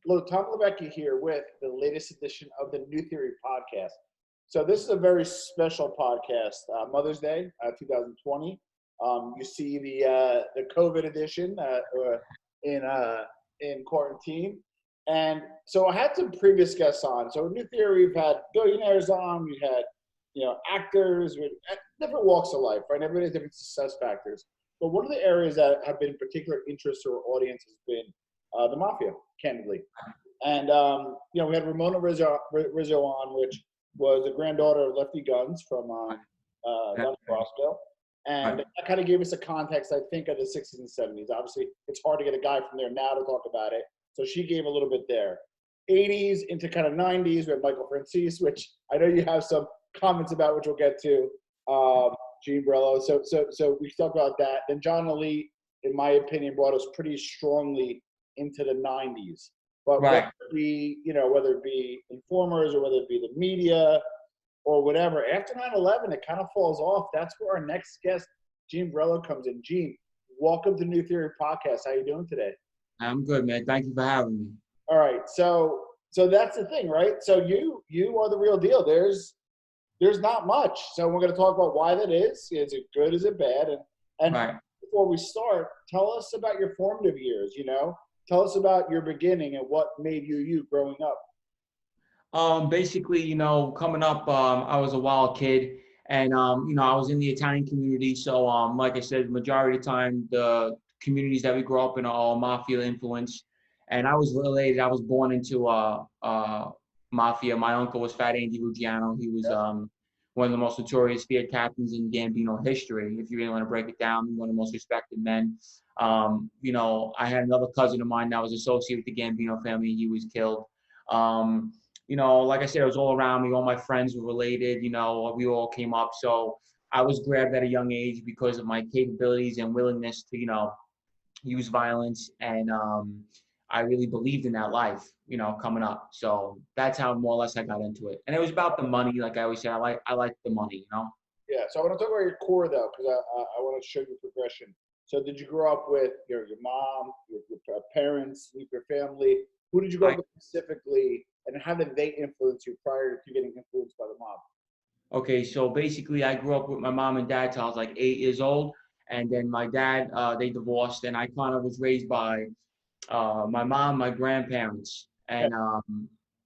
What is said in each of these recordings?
Hello, Tom Levecki here with the latest edition of the New Theory podcast. So this is a very special podcast, Mother's Day, 2020. You see the COVID edition in quarantine, and so I had some previous guests on. So New Theory, we've had billionaires on, we had actors, different walks of life, right? Everybody has different success factors. But one of the areas that have been particular interest to our audience has been the mafia, candidly. And, we had Ramona Rizzo on, which was the granddaughter of Lefty Guns from down in Roswell. And that kind of gave us a context, I think, of the 60s and 70s. Obviously, it's hard to get a guy from there now to talk about it. So she gave a little bit there. 80s into kind of 90s, we had Michael Francis, which I know you have some comments about, which we'll get to. Gene Borrello. So we talked about that. Then John Alite, in my opinion, brought us pretty strongly into the 90s. But whether it be informers or whether it be the media or whatever, after 9/11, it kind of falls off. That's where our next guest, Gene Borrello, comes in. Gene, welcome to New Theory Podcast. How you doing today? I'm good, man. Thank you for having me. All right. So that's the thing, right? So you are the real deal. There's not much. So we're going to talk about why that is. Is it good? Is it bad? And right. Before we start, tell us about your formative years, Tell us about your beginning and what made you growing up. Basically, coming up, I was a wild kid, and I was in the Italian community. So, like I said, majority of the time, the communities that we grew up in are all mafia influenced. And I was born into mafia. My uncle was Fat Andy Ruggiano. He was one of the most notorious field captains in Gambino history. If you really want to break it down, one of the most respected men. I had another cousin of mine that was associated with the Gambino family. He was killed. Like I said, it was all around me. All my friends were related. We all came up. So I was grabbed at a young age because of my capabilities and willingness to, use violence. And I really believed in that life, coming up. So that's how more or less I got into it. And it was about the money. Like I always say, I like the money, Yeah. So I want to talk about your core though, because I want to show you progression. So did you grow up with your mom, your parents, your family? Who did you grow up with specifically, and how did they influence you prior to getting influenced by the mob? Okay, so basically I grew up with my mom and dad till I was like 8 years old. And then my dad, they divorced, and I kind of was raised by my mom, my grandparents. And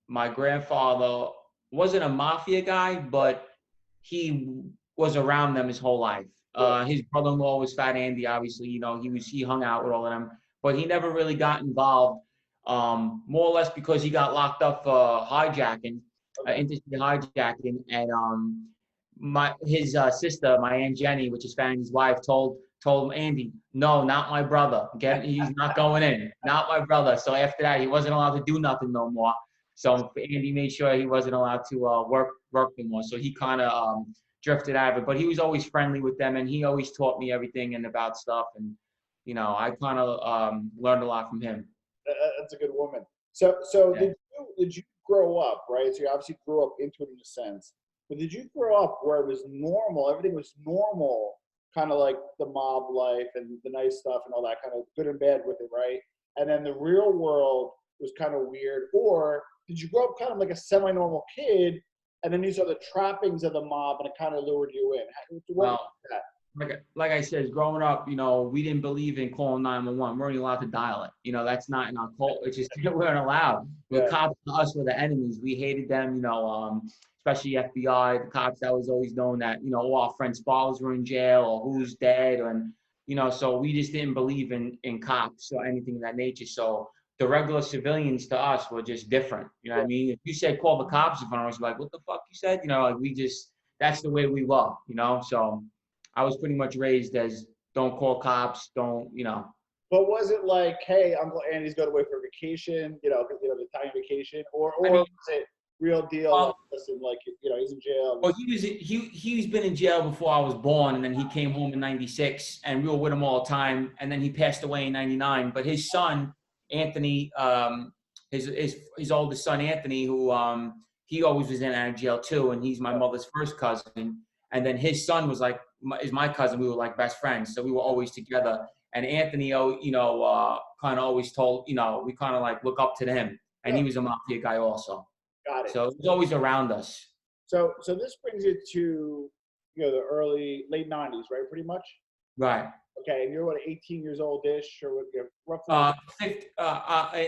my grandfather wasn't a mafia guy, but he was around them his whole life. His brother-in-law was Fat Andy, obviously, he hung out with all of them, but he never really got involved, more or less because he got locked up for hijacking, interstate hijacking, and his sister, my Aunt Jenny, which is Fat Andy's wife, told him, Andy, no, not my brother. He's not going in, not my brother. So after that, he wasn't allowed to do nothing no more. So Andy made sure he wasn't allowed to work no more. So he kind of drifted out of it, but he was always friendly with them, and he always taught me everything and about stuff, and I kind of learned a lot from him. That's a good woman. So did you grow up, right? So you obviously grew up into it in a sense, but did you grow up where it was normal, everything was normal, kind of like the mob life and the nice stuff and all that, kind of good and bad with it, right? And then the real world was kind of weird, or did you grow up kind of like a semi-normal kid, and then you saw the trappings of the mob, and it kind of lured you in? What was that? Like I said, growing up, we didn't believe in calling 911. We're only allowed to dial it. That's not in our cult. It's just we weren't allowed. The cops to us were the enemies. We hated them. Especially FBI. The cops. That was always known that all our friends' fathers were in jail or who's dead, and so we just didn't believe in cops or anything of that nature. So the regular civilians to us were just different. You know what I mean? If you said call the cops in front of us, like, what the fuck you said? That's the way we were, So I was pretty much raised as don't call cops, don't. But was it like, hey, Uncle Andy's going away for vacation, the Italian vacation, or was it real deal? Listen, he's in jail. Well, he's been in jail before I was born, and then he came home in '96, and we were with him all the time, and then he passed away in '99. But his son, Anthony, his oldest son, Anthony, who he always was in and out of jail too, and he's my mother's first cousin. And then his son was is my cousin. We were like best friends, so we were always together. And Anthony, kind of always told, we kind of like look up to him. and he was a mafia guy also. Got it. So it was always around us. So this brings it to late '90s, right? Pretty much. Right. Okay, and you're what, 18 years old-ish, or what? You're roughly.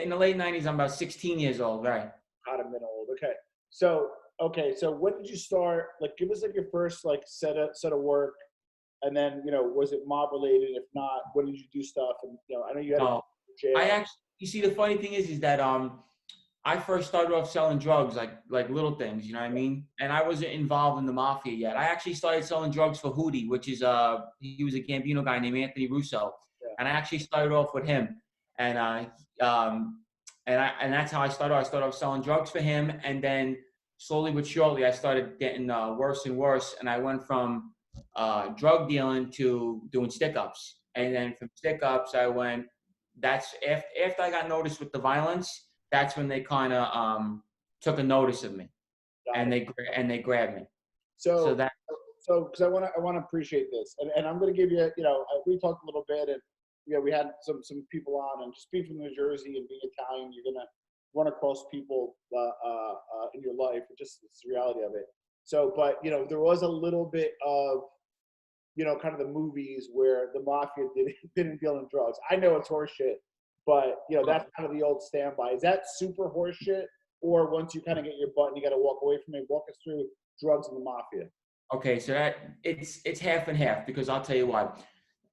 In the late '90s, I'm about 16 years old. Right. Not a middle old. Okay. So when did you start? Like, give us like your first like set of work, and then was it mob related? If not, when did you do stuff? And I know you had. You see, the funny thing is that I first started off selling drugs, like little things, you know what I mean? And I wasn't involved in the mafia yet. I actually started selling drugs for Hootie, which is he was a Gambino guy named Anthony Russo, and I actually started off with him, and that's how I started. I started off selling drugs for him, and then slowly but surely I started getting worse and worse, and I went from drug dealing to doing stick-ups, and then from stick-ups I went. That's after I got noticed with the violence. That's when they kind of took a notice of me, and they grabbed me. So because I want to appreciate this, and I'm going to give you, we talked a little bit, and we had some people on, and just being from New Jersey and being Italian, you're going to run across people in your life. It's the reality of it. So, but there was a little bit of kind of the movies where the mafia didn't deal in drugs. I know it's horseshit. But that's kind of the old standby. Is that super horseshit, or once you kind of get your butt and you got to walk away from it? Walk us through drugs and the mafia. Okay, so that it's half and half, because I'll tell you why.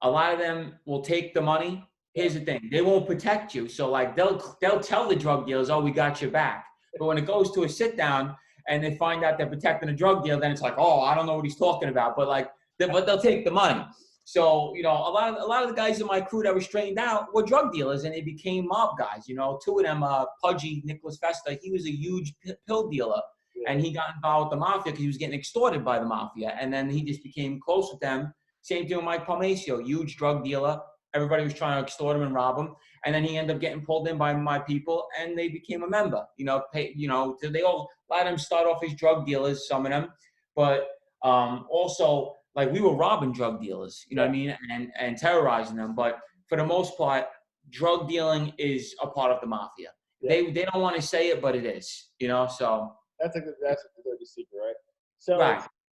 A lot of them will take the money. Here's the thing: they won't protect you. So like they'll tell the drug dealers, "Oh, we got your back." But when it goes to a sit down and they find out they're protecting a drug deal, then it's like, "Oh, I don't know what he's talking about." But they'll take the money. So, a lot of the guys in my crew that were straightened out were drug dealers, and they became mob guys. Two of them, Pudgy, Nicholas Festa, he was a huge pill dealer, and he got involved with the mafia because he was getting extorted by the mafia, and then he just became close with them. Same thing with Mike Palmacio, huge drug dealer. Everybody was trying to extort him and rob him, and then he ended up getting pulled in by my people, and they became a member. They all, a lot of them start off as drug dealers, some of them, but also. Like, we were robbing drug dealers, you know what I mean, and terrorizing them. But for the most part, drug dealing is a part of the mafia. Yeah. They don't want to say it, but it is, So that's a dirty secret, right? So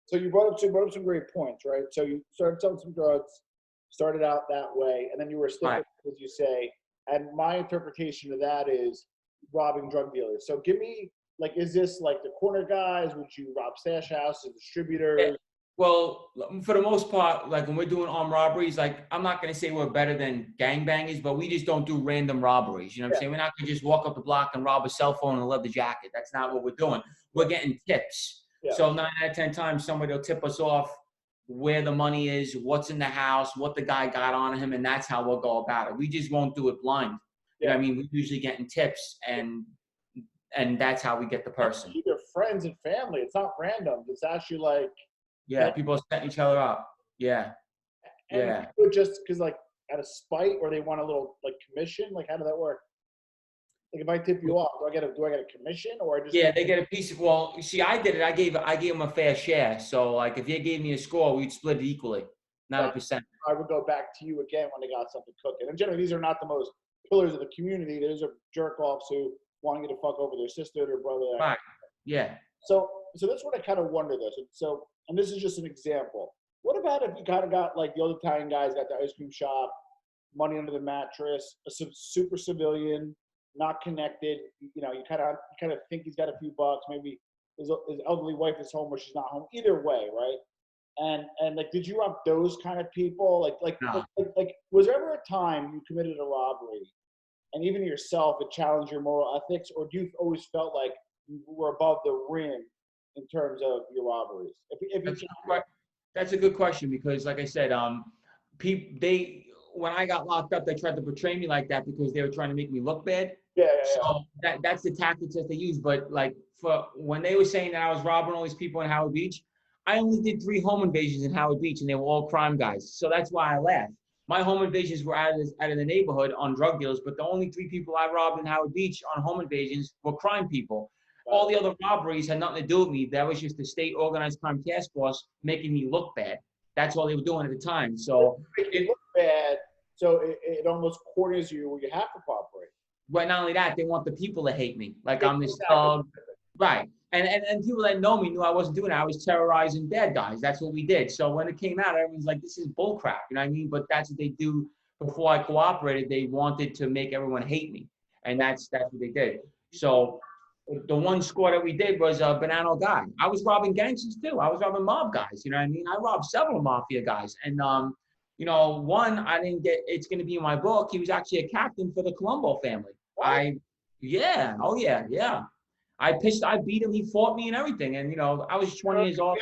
So you brought up some great points, right? So you started selling some drugs, started out that way, and then you were still, as you say. And my interpretation of that is robbing drug dealers. So give me, is this like the corner guys? Would you rob stash houses, distributors? Yeah. Well, for the most part, when we're doing armed robberies, I'm not going to say we're better than gangbangers, but we just don't do random robberies. You know what I'm saying? We're not going to just walk up the block and rob a cell phone and a leather jacket. That's not what we're doing. We're getting tips. Yeah. So 9 out of 10 times, somebody will tip us off where the money is, what's in the house, what the guy got on him, and that's how we'll go about it. We just won't do it blind. You know what I mean? We're usually getting tips, and that's how we get the person. Either friends and family. It's not random. It's actually yeah, people are setting each other up. Yeah. And just because out of spite, or they want a little commission? How does that work? If I tip you off, do I get a commission, or I just? Yeah, they get a piece of. Well, see, I did it. I gave them a fair share. So if they gave me a score, we'd split it equally, not a percent. I would go back to you again when they got something cooking. And generally, these are not the most pillars of the community. Those are jerk offs who want to get a fuck over their sister, their brother. Right. Yeah. So that's what I kind of wonder, though. So, and this is just an example. What about if you kind of got the old Italian guys, got the ice cream shop, money under the mattress, a super civilian, not connected. You kind of think he's got a few bucks. Maybe his elderly wife is home or she's not home. Either way, right? And did you rob those kind of people? No. Was there ever a time you committed a robbery, and even yourself, it challenged your moral ethics, or do you always felt like you were above the rim in terms of your robberies? That's a good question, because, like I said, when I got locked up, they tried to portray me like that because they were trying to make me look bad. Yeah. So that's the tactics that they use. But for when they were saying that I was robbing all these people in Howard Beach, I only did 3 home invasions in Howard Beach, and they were all crime guys. So that's why I laughed. My home invasions were out of the neighborhood on drug dealers, but the only 3 people I robbed in Howard Beach on home invasions were crime people. All the other robberies had nothing to do with me. That was just the state organized crime task force making me look bad. That's all they were doing at the time. So it looked bad. So it almost corners you where you have to cooperate. But not only that, they want the people to hate me. Like I'm this Exactly. thug. Right. And people that know me knew I wasn't doing it. I was terrorizing bad guys. That's what we did. So when it came out, everyone's like, this is bullcrap. You know what I mean? But that's what they do. Before I cooperated, they wanted to make everyone hate me. And that's what they did. So the one score that we did was a Bonanno guy. I was robbing gangsters too. I was robbing mob guys. You know what I mean? I robbed several mafia guys. And you know, one I didn't get. It's going to be in my book. He was actually a captain for the Colombo family. What? Yeah, oh yeah, yeah. I beat him. He fought me and everything. And you know, I was 20 years old.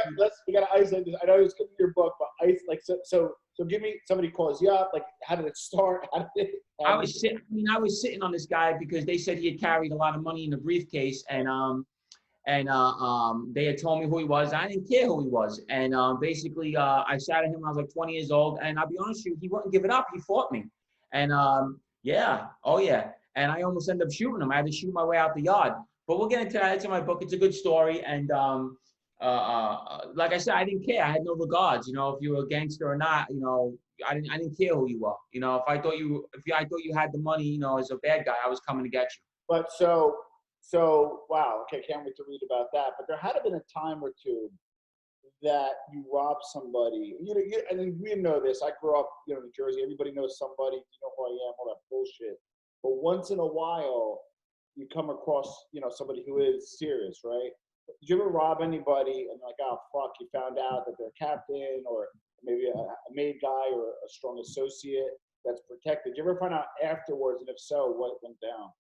We got to isolate this. I know it's going to be your book, but so give me, somebody calls you up. Like, how did it start? I was sitting on this guy because they said he had carried a lot of money in the briefcase, and they had told me who he was. I didn't care who he was, and basically I sat at him when I was like 20 years old, and I'll be honest with you, he wouldn't give it up. He fought me, and yeah, oh yeah, and I almost ended up shooting him. I had to shoot my way out the yard. But we'll get into that. It's in my book. It's a good story, and like I said, I didn't care. I had no regards. You know, if you were a gangster or not. You know, I didn't care who you were. You know, if I thought you had the money, you know, as a bad guy, I was coming to get you. But so wow. Okay, can't wait to read about that. But there had to been a time or two that you robbed somebody. I mean, we know this. I grew up, in New Jersey. Everybody knows somebody. You know who I am. All that bullshit. But once in a while, you come across, somebody who is serious, right? Did you ever rob anybody and like, oh fuck, you found out that they're a captain or maybe a made guy or a strong associate that's protected? Did you ever find out afterwards, and if so, what went down?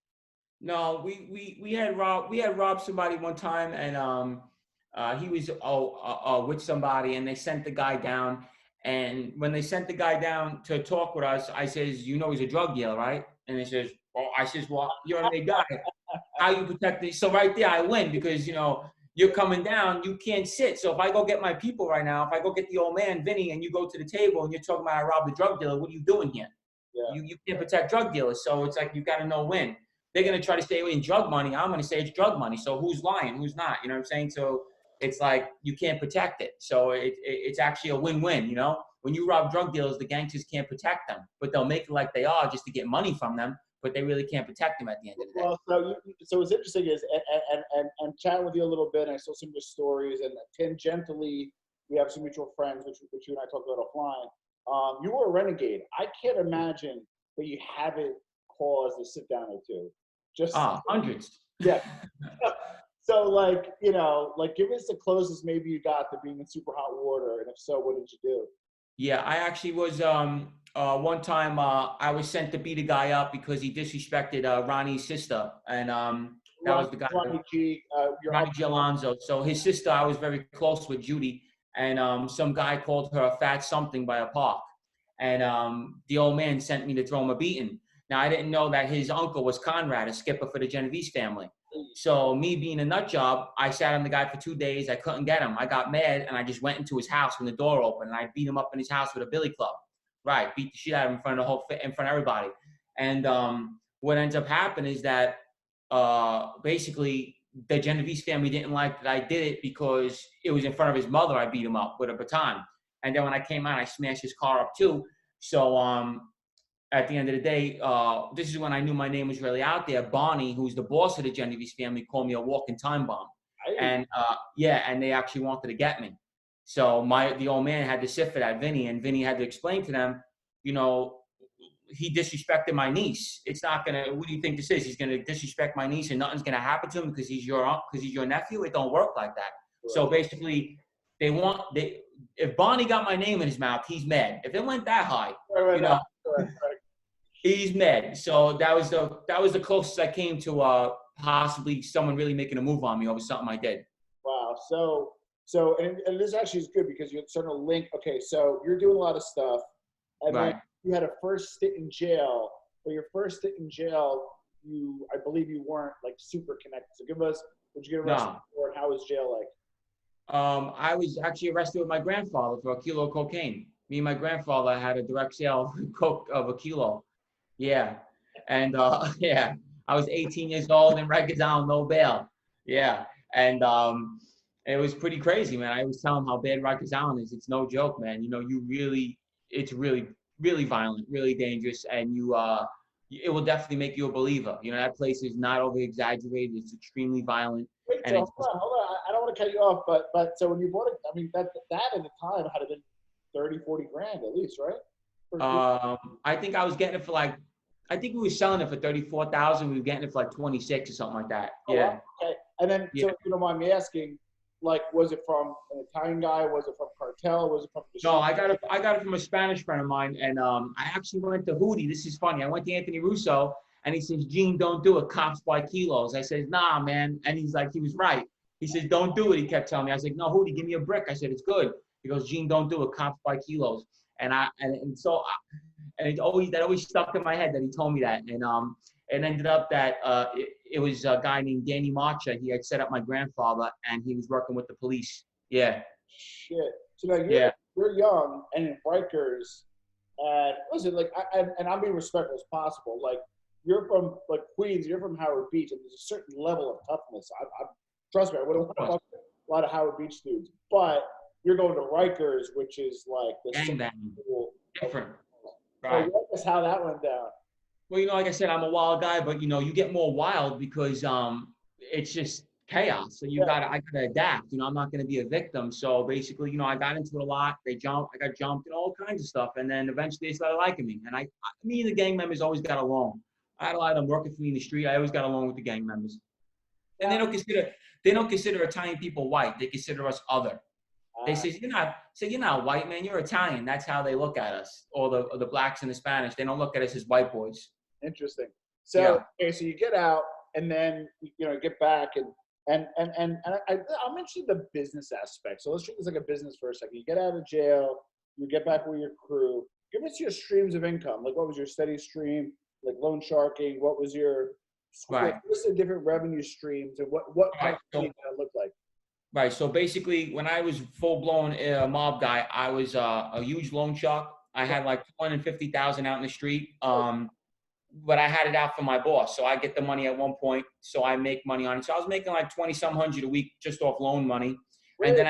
No, we had robbed somebody one time, and he was with somebody, and they sent the guy down. And when they sent the guy down to talk with us, I says, you know, he's a drug dealer, right? And he says, oh, I says, well, you're a big guy. How you protect me? So right there, I win because, you're coming down, you can't sit. So if I go get my people right now, if I go get the old man, Vinny, and you go to the table and you're talking about I robbed a drug dealer, what are you doing here? Yeah. You can't protect drug dealers. So it's like, you got to know when. They're going to try to stay away in drug money. I'm going to say it's drug money. So who's lying? Who's not? You know what I'm saying? So it's like, you can't protect it. So it's actually a win-win, When you rob drug dealers, the gangsters can't protect them, but they'll make it like they are just to get money from them, but they really can't protect them at the end of the day. Well, so what's interesting is, and chatting with you a little bit, and I saw some of your stories, and tangentially, we have some mutual friends, which you and I talked about offline. You were a renegade. I can't imagine that you haven't caused a sit down or two. Just hundreds. Yeah. So give us the closest maybe you got to being in super hot water, and if so, what did you do? Yeah, I actually was one time I was sent to beat a guy up because he disrespected Ronnie's sister, and that was the guy. Ronnie G. Ronnie G. Alonzo. So his sister, I was very close with, Judy, and some guy called her a fat something by a park, and the old man sent me to throw him a beating. Now I didn't know that his uncle was Conrad, a skipper for the Genovese family. So me being a nut job, I sat on the guy for 2 days. I couldn't get him. I got mad and I just went into his house when the door opened, and I beat him up in his house with a billy club. Right, beat the shit out of him in front of everybody. And what ends up happening is that basically the Genovese family didn't like that I did it because it was in front of his mother. I beat him up with a baton, and then when I came out, I smashed his car up too. So at the end of the day, this is when I knew my name was really out there. Barney, who's the boss of the Genovese family, called me a walking time bomb. And and they actually wanted to get me. So the old man had to sit for that, Vinny, and Vinny had to explain to them, he disrespected my niece. It's not gonna. What do you think this is? He's gonna disrespect my niece, and nothing's gonna happen to him because he's your nephew. It don't work like that. Right. So basically, if Barney got my name in his mouth, he's mad. If it went that high, right. He's mad. So that was the closest I came to possibly someone really making a move on me over something I did. Wow. So and this actually is good because you're starting to link. Okay, so you're doing a lot of stuff, and right. Then you had a first stint in jail. But your first stint in jail, I believe you weren't like super connected. So would you get arrested for, and how was jail like? I was actually arrested with my grandfather for a kilo of cocaine. Me and my grandfather had a direct sale of a kilo. Yeah. And yeah, I was 18 years old in Rikers Island, no bail. Yeah. And it was pretty crazy, man. I was telling him how bad Rikers Island is. It's no joke, man. It's really, really violent, really dangerous. And you it will definitely make you a believer. You know, that place is not over exaggerated. It's extremely violent. Wait, And so it's, hold on. I don't want to cut you off, but so when you bought it, I mean that at the time had been 30, 40 grand at least, right? I think I was getting it for like, I think we were selling it for 34,000. We were getting it for like 26 or something like that. Oh, Yeah. wow. Okay. And then, so if you don't mind me asking, like, was it from an Italian guy? Was it from cartel? Was it from? No, I got it from a Spanish friend of mine, and I actually went to Hootie. This is funny. I went to Anthony Russo, and he says, "Gene, don't do it. Cops buy kilos." I said, "Nah, man." And he's like, he was right. He says, "Don't do it." He kept telling me. I was like, "No, Hootie, give me a brick." I said, "It's good." He goes, "Gene, don't do it. Cops buy kilos." And it always stuck in my head that he told me that. And it ended up that it was a guy named Danny Marcha. He had set up my grandfather, and he was working with the police. Yeah. Shit. So now you're young and in Rikers, and listen, like, and I'm being respectful as possible. Like, you're from like Queens, you're from Howard Beach, and there's a certain level of toughness. Trust me, I wouldn't want to talk to a lot of Howard Beach dudes, but you're going to Rikers, which is like the Gangbang. Different. Right. So what is how that went down? Well, you know, like I said, I'm a wild guy, but you know, you get more wild because it's just chaos. So I gotta adapt. You know, I'm not gonna be a victim. So basically, you know, I got into it a lot. I got jumped and all kinds of stuff. And then eventually they started liking me. And me and the gang members always got along. I had a lot of them working for me in the street. I always got along with the gang members. And they don't consider Italian people white. They consider us other. They say, you're not white, man, you're Italian. That's how they look at us. Or the blacks and the Spanish. They don't look at us as white boys. Interesting. So okay, so you get out and then get back and I'm interested in the business aspect. So let's treat this like a business for a second. You get out of jail, you get back with your crew. Give us your streams of income. Like, what was your steady stream? Like loan sharking. What was your what's the different revenue streams and what kind of thing that look like? Right. So basically, when I was full-blown mob guy, I was a huge loan shark. I had like 250,000 out in the street. But I had it out for my boss. So I get the money at one point. So I make money on it. So I was making like 20-some hundred a week just off loan money. Really? And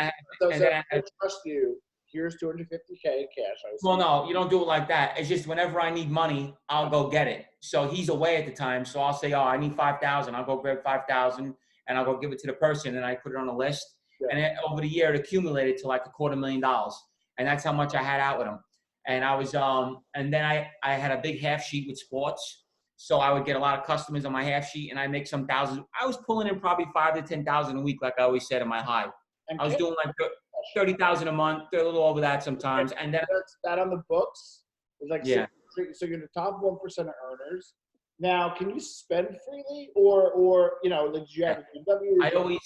then I trust you. Here's 250K cash. Well, no, you don't do it like that. It's just whenever I need money, I'll go get it. So he's away at the time. So I'll say, I need 5,000. I'll go grab 5,000 and I'll go give it to the person. And I put it on a list. Yeah. And over the year, it accumulated to like $250,000. And that's how much I had out with him. And I was, and then I had a big half sheet with sports. So I would get a lot of customers on my half sheet and I make some thousands. I was pulling in probably 5,000 to 10,000 a week, like I always said in my high. And I was doing like 30,000 a month, a little over that sometimes. And then that on the books is like, so you're the top 1% of earners. Now, can you spend freely or did you have a BMW?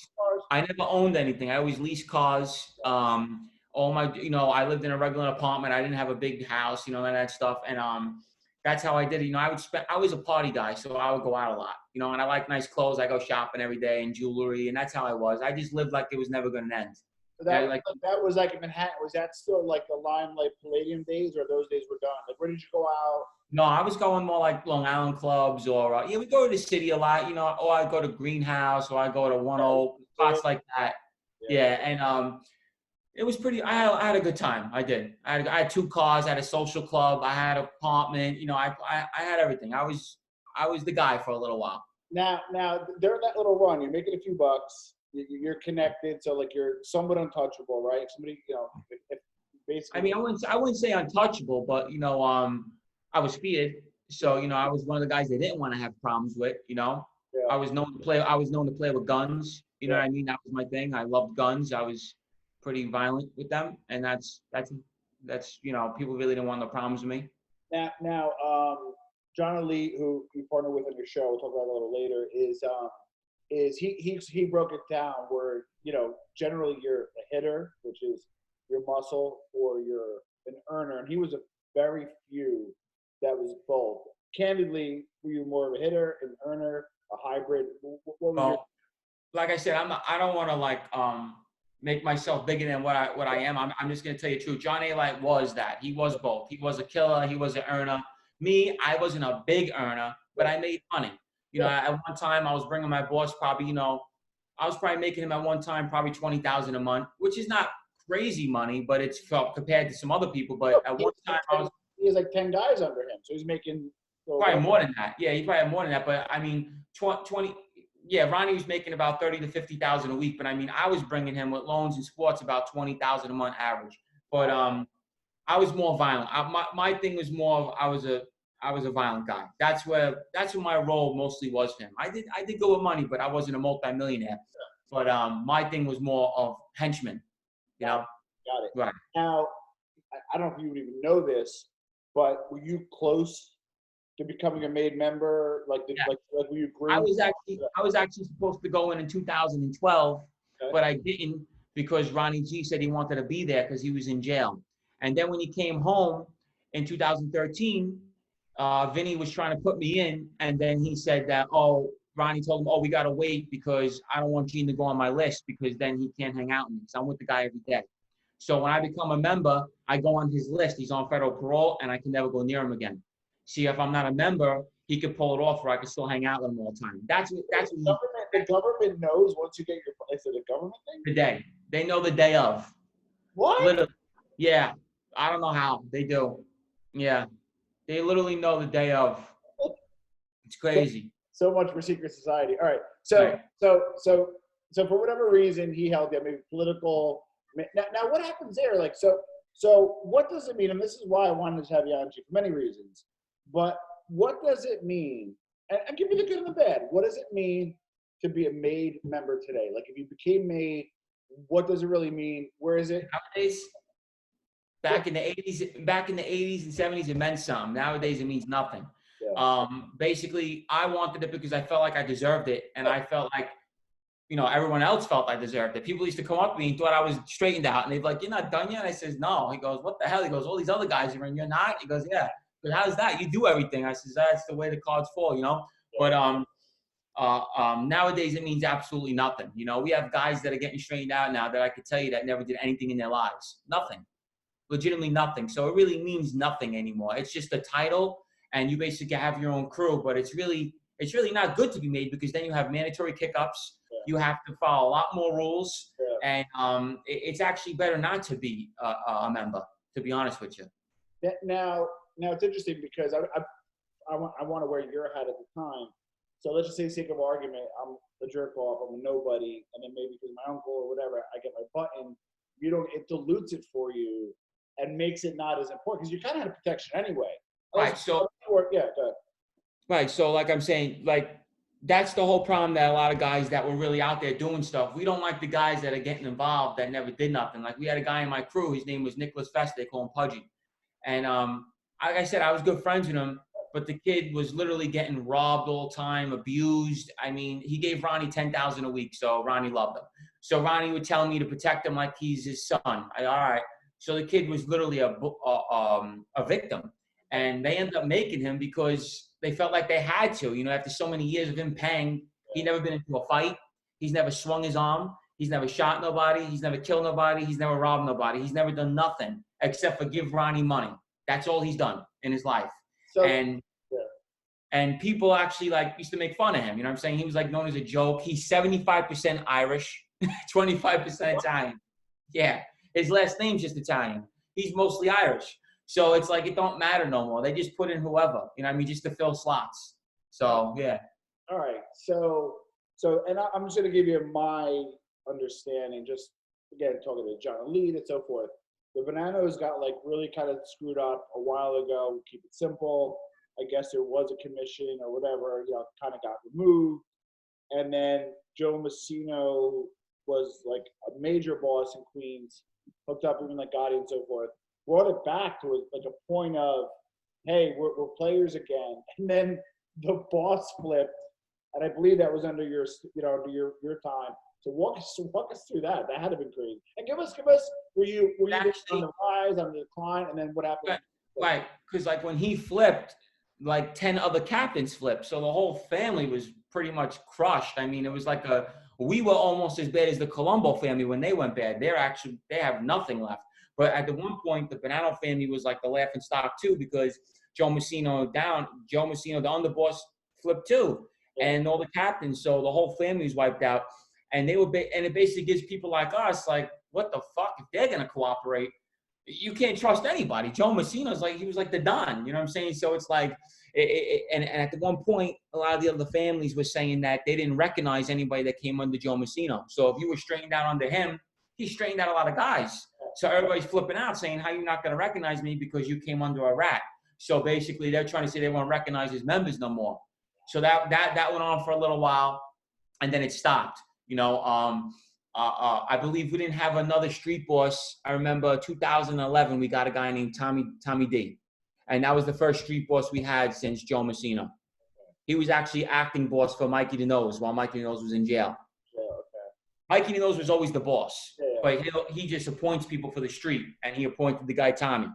I never owned anything. I always leased cars. All my, I lived in a regular apartment. I didn't have a big house, none of that stuff. And that's how I did it. I was a party guy, so I would go out a lot, and I like nice clothes. I go shopping every day and jewelry, and that's how I was. I just lived like it was never going to end. So that was like in Manhattan. Was that still like the Limelight Palladium days, or those days were done? Like, where did you go out? No, I was going more like Long Island clubs, or we go to the city a lot, or I go to Greenhouse, or I go to One Oak, spots like that. Yeah, and it was pretty. I had a good time. I did. I had 2 cars. I had a social club. I had an apartment. I had everything. I was the guy for a little while. Now during that little run, you're making a few bucks. You're connected, so like you're somewhat untouchable, right? Somebody, if basically. I mean, I wouldn't say untouchable, but I was feared. So I was one of the guys they didn't want to have problems with. Yeah. I was known to play with guns. You know what I mean? That was my thing. I loved guns. I was pretty violent with them, and that's people really didn't want no problems with me. Now, John Alite, who you partner with on your show, we'll talk about it a little later, is he broke it down where generally you're a hitter, which is your muscle, or you're an earner, and he was a very few that was both. Candidly, were you more of a hitter, an earner, a hybrid? Like I said, I don't want to make myself bigger than what I am. I'm just going to tell you the truth. John Alite was that. He was both. He was a killer. He was an earner. Me, I wasn't a big earner, but I made money. At one time I was bringing my boss probably, I was probably making him at one time probably $20,000 a month, which is not crazy money, but it's compared to some other people. But at one time he has like 10 guys under him, so he's making So Probably more than that. Yeah, he probably had more than that. But I mean, 20. Yeah, Ronnie was making about 30 to 50,000 a week. But I mean, I was bringing him with loans and sports about 20,000 a month average. But I was more violent. My thing was more of I was a violent guy. That's what my role mostly was for him. I did go with money, but I wasn't a multimillionaire. But my thing was more of henchman. You know. Got it. Right. Now, I don't know if you would even know this, but were you close to becoming a made member? Like were you groomed? I was actually supposed to go in 2012, Okay. but I didn't because Ronnie G said he wanted to be there because he was in jail. And then when he came home in 2013, Vinny was trying to put me in, and then he said that, Ronnie told him, we got to wait because I don't want Gene to go on my list because then he can't hang out with me because I'm with the guy every day. So when I become a member, I go on his list. He's on federal parole, and I can never go near him again. See, if I'm not a member, he could pull it off, or I can still hang out with him all the time. The government knows once you get your. Is it a government thing? The day they know the day of. What? Literally, yeah. I don't know how they do. Yeah, they literally know the day of. It's crazy. So much for secret society. All right. So for whatever reason he held that maybe political. Now what happens there? Like so what does it mean? And this is why I wanted to have you on, for many reasons. But what does it mean? And give me the good and the bad. What does it mean to be a made member today? Like if you became made, what does it really mean? Where is it? Nowadays, back in the 80s and 70s, it meant something. Nowadays, it means nothing. Yeah. Basically, I wanted it because I felt like I deserved it, and I felt like, everyone else felt I deserved it. People used to come up to me and thought I was straightened out, and they'd be like, "You're not done yet?" And I says, "No." He goes, "What the hell?" He goes, "All these other guys are in, you're not?" He goes, "Yeah." But how's that? You do everything. I says, "That's the way the cards fall, Yeah. But nowadays it means absolutely nothing. We have guys that are getting straightened out now that I could tell you that never did anything in their lives. Nothing. Legitimately nothing. So it really means nothing anymore. It's just a title, and you basically have your own crew, but it's really not good to be made because then you have mandatory kickups. Yeah. You have to follow a lot more rules, yeah. And it's actually better not to be a member, to be honest with you. Now it's interesting because I want to wear your hat at the time. So let's just say, sake of argument, I'm a jerk off, I'm a nobody, and then maybe because my uncle or whatever, I get my button. It dilutes it for you and makes it not as important because you kind of had a protection anyway. Right. So yeah, go ahead. Right. So like I'm saying, like that's the whole problem that a lot of guys that were really out there doing stuff. We don't like the guys that are getting involved that never did nothing. Like we had a guy in my crew. His name was Nicholas Fest. They call him Pudgy. And like I said, I was good friends with him. But the kid was literally getting robbed all the time, abused. I mean, he gave Ronnie $10,000 a week, so Ronnie loved him. So Ronnie would tell me to protect him like he's his son. All right. So the kid was literally a victim, and they ended up making him because they felt like they had to. After so many years of him paying, he'd never been into a fight. He's never swung his arm. He's never shot nobody. He's never killed nobody. He's never robbed nobody. He's never done nothing except for give Ronnie money. That's all he's done in his life. So, and people actually used to make fun of him. You know what I'm saying? He was known as a joke. He's 75% Irish, 25% Italian. Yeah. His last name's just Italian. He's mostly Irish. So it's it don't matter no more. They just put in whoever, just to fill slots. So, yeah. All right. So, and I'm just going to give you my understanding, just again, talking to John Alite and so forth. The Bonannos got really kind of screwed up a while ago. Keep it simple. I guess there was a commission or whatever, kind of got removed. And then Joe Messino was a major boss in Queens, hooked up even Gotti and so forth, brought it back to a point of, hey, we're players again. And then the boss flipped. And I believe that was under your, under your time. So walk us through that. That had to be crazy. And give us. Were you on the rise, on the decline, and then what happened? Right, because when he flipped, 10 other captains flipped, so the whole family was pretty much crushed. I mean, it was we were almost as bad as the Colombo family when they went bad. They have nothing left. But at the one point, the Bonanno family was the laughing stock too because Joe Messino, the underboss, flipped too, and all the captains. So the whole family was wiped out. And and it basically gives people like us, what the fuck, if they're going to cooperate, you can't trust anybody. Joe Messina's like, he was like the Don, you know what I'm saying? So it's like, and at the one point, a lot of the other families were saying that they didn't recognize anybody that came under Joe Messina. So if you were straightened out under him, he straightened out a lot of guys. So everybody's flipping out saying, how you not going to recognize me because you came under a rat? So basically they're trying to say they won't recognize his members no more. So that went on for a little while, and then it stopped. I believe we didn't have another street boss. I remember 2011, we got a guy named Tommy D. And that was the first street boss we had since Joe Messina. He was actually acting boss for Mikey the Nose while Mikey the Nose was in jail. Yeah, okay. Mikey the Nose was always the boss, Yeah. but he just appoints people for the street, and he appointed the guy Tommy.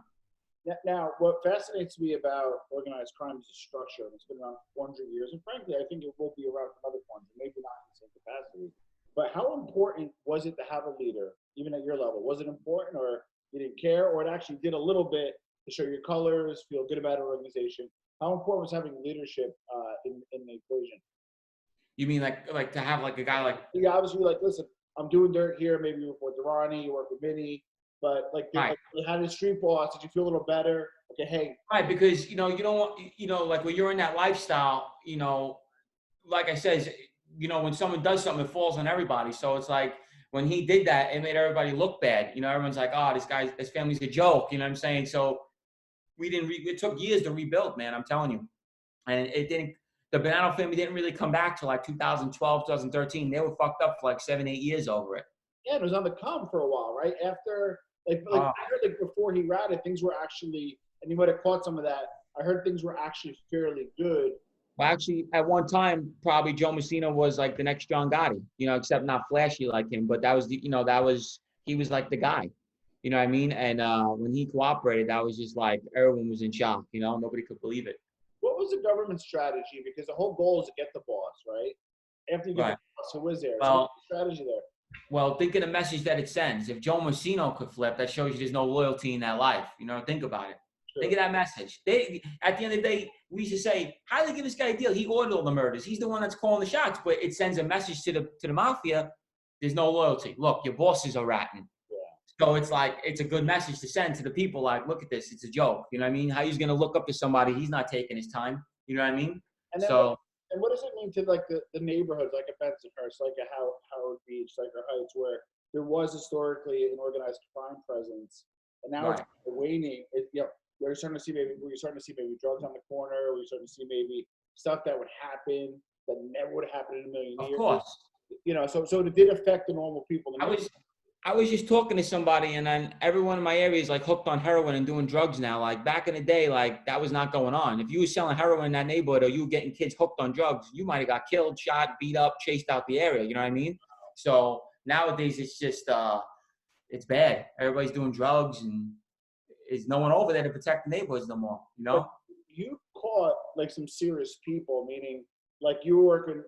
Now, what fascinates me about organized crime is the structure. It's been around 400 years, and frankly, I think it will be around for another 400, maybe not in the same capacity. But how important was it to have a leader, even at your level? Was it important, or you didn't care, or it actually did a little bit to show your colors, feel good about an organization? How important was having leadership in the equation? You mean like to have like a guy like? You obviously like, listen, I'm doing dirt here. Maybe you report to Ronnie, you work with Vinny, but like, right. You had a street boss. Did you feel a little better? Okay, hey. Right, because you don't want, like when you're in that lifestyle, like I said, when someone does something, it falls on everybody. So it's like when he did that, it made everybody look bad. Everyone's like, oh, this family's a joke. You know what I'm saying? So it took years to rebuild, man. I'm telling you. And the Bonanno family didn't really come back till like 2012, 2013. They were fucked up for like 7, 8 years over it. Yeah, it was on the come for a while, right? After, I heard like before he ratted, things were actually, and you might have caught some of that, I heard things were actually fairly good. Well, actually, at one time, probably Joe Messina was like the next John Gotti, except not flashy like him. But that was he was like the guy, you know what I mean? And when he cooperated, that was just like everyone was in shock. Nobody could believe it. What was the government strategy? Because the whole goal is to get the boss, right? After you get the boss, who is there? Well, so what's the strategy there? Well, think of the message that it sends. If Joe Messina could flip, that shows you there's no loyalty in that life. Think about it. Sure. Think of that message. At the end of the day, we used to say, how do they give this guy a deal? He ordered all the murders. He's the one that's calling the shots. But it sends a message to the mafia. There's no loyalty. Look, your bosses are ratting. Yeah. So it's like, it's a good message to send to the people. Like, look at this. It's a joke. You know what I mean? How he's going to look up to somebody. He's not taking his time. You know what I mean? And what does it mean to like the neighborhoods, like a Bensonhurst, like a Howard Beach, like a Heights, where there was historically an organized crime presence, and now it's waning. We're starting to see maybe drugs on the corner. We're starting to see maybe stuff that would happen that never would have happened in a million years. Of course. So it did affect the normal people. I was just talking to somebody, and then everyone in my area is like hooked on heroin and doing drugs now. Like back in the day, like that was not going on. If you were selling heroin in that neighborhood or you were getting kids hooked on drugs, you might have got killed, shot, beat up, chased out the area. You know what I mean? So nowadays it's just, it's bad. Everybody's doing drugs, and there's no one over there to protect the neighborhoods no more, But you caught like some serious people, meaning like you were working,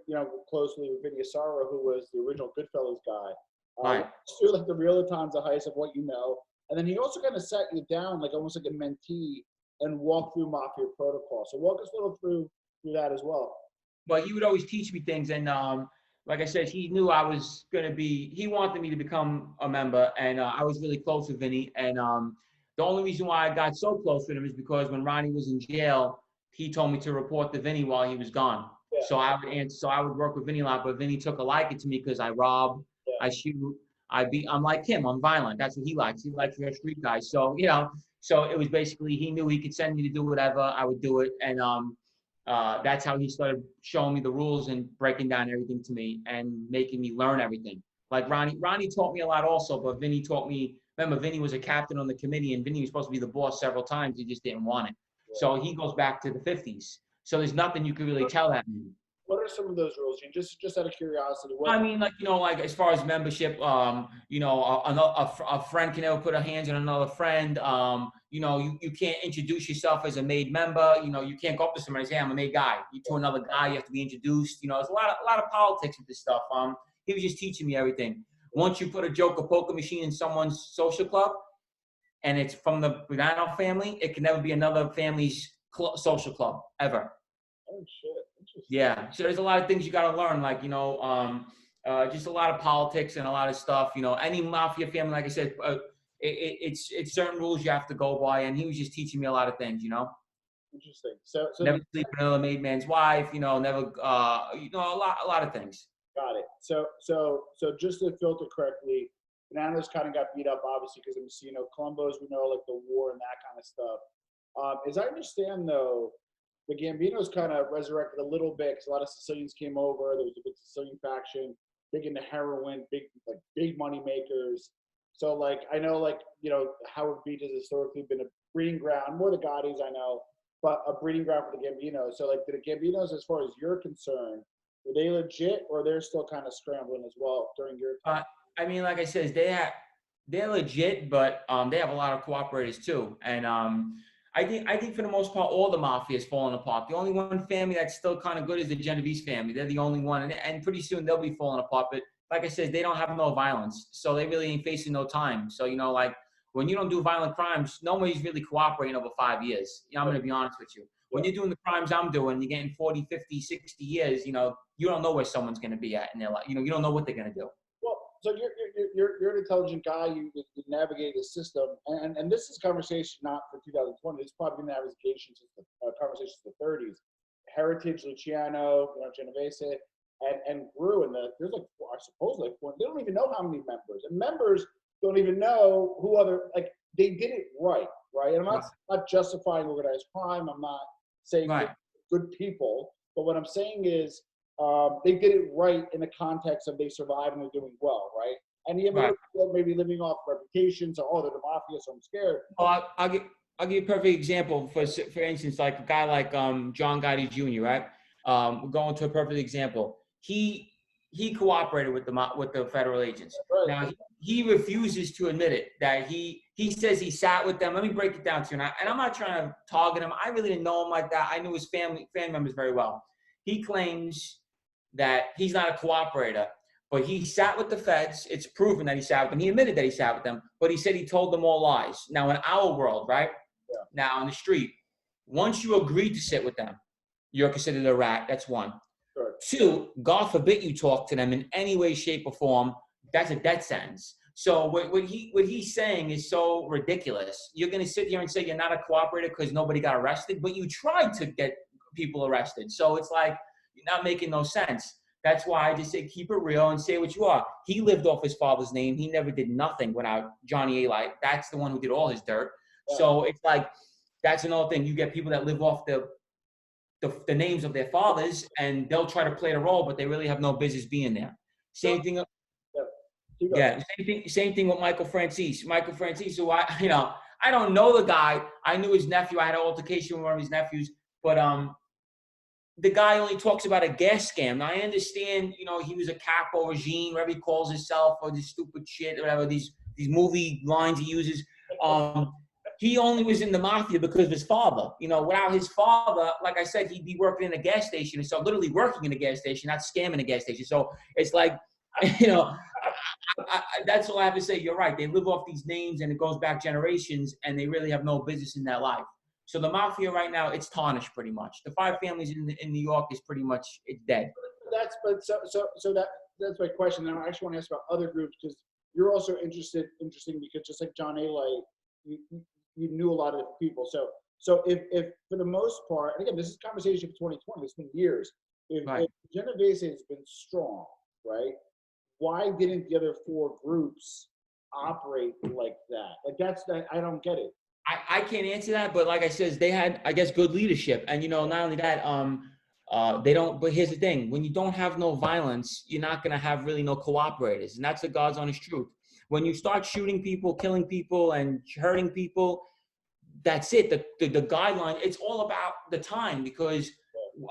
closely with Vinny Asaro, who was the original Goodfellas guy. Right. Through like the real times of heist of what you know, and then he also kind of sat you down like almost like a mentee and walked through mafia protocol. So walk us a little through that as well. Well, he would always teach me things, and like I said, he knew I was gonna be. He wanted me to become a member, and I was really close with Vinny. And the only reason why I got so close with him is because when Ronnie was in jail, he told me to report to Vinny while he was gone. Yeah. So I would work with Vinny a lot, but Vinny took a liking to me because I rob. I shoot, I'm like him, I'm violent. That's what he likes. He likes a street guy. So, so it was basically, he knew he could send me to do whatever, I would do it. And that's how he started showing me the rules and breaking down everything to me and making me learn everything. Like Ronnie taught me a lot also, but Vinny taught me, remember Vinny was a captain on the committee and Vinny was supposed to be the boss several times. He just didn't want it. Yeah. So he goes back to the 50s. So there's nothing you could really tell that man. What are some of those rules? Just out of curiosity. I mean, like as far as membership, a friend can never put her hands on another friend. You can't introduce yourself as a made member. You can't go up to somebody and say, I'm a made guy. To another guy, you have to be introduced. There's a lot of politics with this stuff. He was just teaching me everything. Once you put a joker poker machine in someone's social club, and it's from the Bonanno family, it can never be another family's social club ever. Oh shit. Yeah, so there's a lot of things you got to learn, like, just a lot of politics and a lot of stuff. Any mafia family, like I said, it's certain rules you have to go by, and he was just teaching me a lot of things, you know. Interesting. So Never sleep with another made man's wife, you know. Never, a lot of things. got it. So just to filter correctly, Bonanno's kind of got beat up, obviously, because of Messino. Colombo's, we know, like the war and that kind of stuff. As I understand, though, the Gambinos kind of resurrected a little bit because a lot of Sicilians came over. There was a big Sicilian faction, big into heroin, big money makers. So, like, I know, like, you know, Howard Beach has historically been a breeding ground, more the Gottis, I know, but a breeding ground for the Gambinos. So, like, the Gambinos, as far as you're concerned, were they legit, or they're still kind of scrambling as well during your time? I mean, like I said, they're legit, but they have a lot of cooperators too. And I think for the most part, all the mafia is falling apart. The only one family that's still kind of good is the Genovese family. They're the only one, and pretty soon they'll be falling apart. But like I said, they don't have no violence, so they really ain't facing no time. So, you know, like when you don't do violent crimes, nobody's really cooperating over 5 years. You know, I'm going to be honest with you. When you're doing the crimes I'm doing, you're getting 40, 50, 60 years, you know, you don't know where someone's going to be at in their life. You know, you don't know what they're going to do. Well, so you're an intelligent guy. You navigate the system, and this is conversation not for 2020. This is probably been navigation since the conversation since the 30s. Heritage, Luciano, you know, Genovese, and grew. And there's like, I suppose, like, they don't even know how many members, and members don't even know who other, like, they did it right. And I'm not justifying organized crime. I'm not saying good people, but what I'm saying is they did it right in the context of they survived and they're doing well, right? And you have maybe living off reputations, or they're the mafia, so I'm scared. Well, I'll give you a perfect example. For instance, like a guy like John Gotti Jr., right? We're going to a perfect example. He cooperated with the federal agents. Right. Now he refuses to admit it. That he says he sat with them. Let me break it down to you. And I'm not trying to target him. I really didn't know him like that. I knew his family members very well. He claims that he's not a cooperator, but he sat with the feds. It's proven that he sat with them. He admitted that he sat with them, but he said he told them all lies. Now, in our world, right? Yeah. Now, on the street, once you agree to sit with them, you're considered a rat. That's one. Sure. Two, God forbid you talk to them in any way, shape, or form. That's a death sentence. So what he's saying is so ridiculous. You're going to sit here and say you're not a cooperator because nobody got arrested, but you tried to get people arrested. So it's like, you're not making no sense. That's why I just say keep it real and say what you are. He lived off his father's name. He never did nothing without Johnny Alite. That's the one who did all his dirt. Yeah. So it's like, that's another thing. You get people that live off the names of their fathers, and they'll try to play the role, but they really have no business being there. Same thing. Yeah. Same thing with Michael Francis. Michael Francis, who I don't know the guy. I knew his nephew. I had an altercation with one of his nephews, but the guy only talks about a gas scam. Now, I understand, you know, he was a capo regime, whatever he calls himself, or this stupid shit, whatever, these movie lines he uses. He only was in the mafia because of his father. You know, without his father, like I said, he'd be working in a gas station. So literally working in a gas station, not scamming a gas station. So it's like, you know, that's all I have to say. You're right. They live off these names, and it goes back generations, and they really have no business in that life. So the mafia right now, it's tarnished pretty much. The five families in New York is pretty much, it's dead. That's my question. Now I actually want to ask about other groups, because you're also interesting because just like John Alite, you knew a lot of different people. So if for the most part, and again, this is a conversation for 2020. It's been years. If Genovese has been strong, right? Why didn't the other four groups operate like that? Like I don't get it. I can't answer that, but like I said, they had, I guess, good leadership. And, you know, not only that, they don't, but here's the thing, when you don't have no violence, you're not going to have really no cooperators. And that's the God's honest truth. When you start shooting people, killing people, and hurting people, that's it. The guideline, it's all about the time, because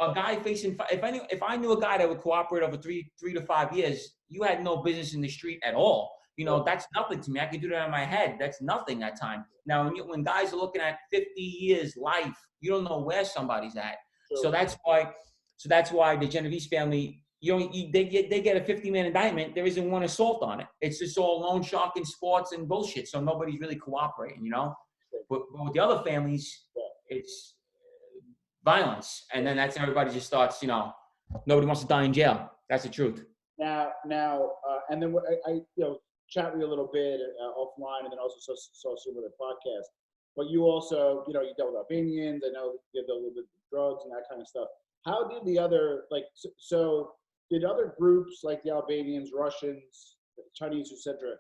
a guy facing, if I knew a guy that would cooperate over 3 to 5 years, you had no business in the street at all. You know, that's nothing to me. I can do that in my head. That's nothing that time. Now, when guys are looking at 50 years life, you don't know where somebody's at. Sure. So that's why the Genovese family, they get a 50-man indictment. There isn't one assault on it. It's just all loan shark and sports and bullshit. So nobody's really cooperating, you know. But with the other families, it's violence, and then that's everybody just starts. You know, nobody wants to die in jail. That's the truth. Now, and then chat with you a little bit offline, and then also saw some of the podcast. But you also, you dealt with Albanians. I know you dealt a little bit with drugs and that kind of stuff. How did the other, did other groups like the Albanians, Russians, Chinese, etc.,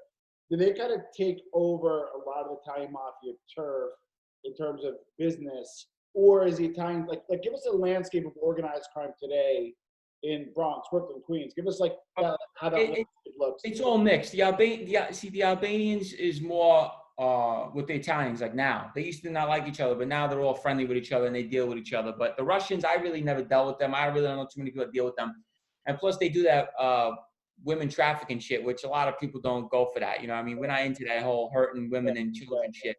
did they kind of take over a lot of the Italian Mafia turf in terms of business? Or is the Italian, give us a landscape of organized crime today in Bronx, Brooklyn, Queens. Give us how that looks. It's all mixed. The Albanians is more with the Italians now. They used to not like each other, but now they're all friendly with each other and they deal with each other. But the Russians, I really never dealt with them. I really don't know too many people that deal with them. And plus they do that women trafficking shit, which a lot of people don't go for that. We're not into that whole hurting women and children shit.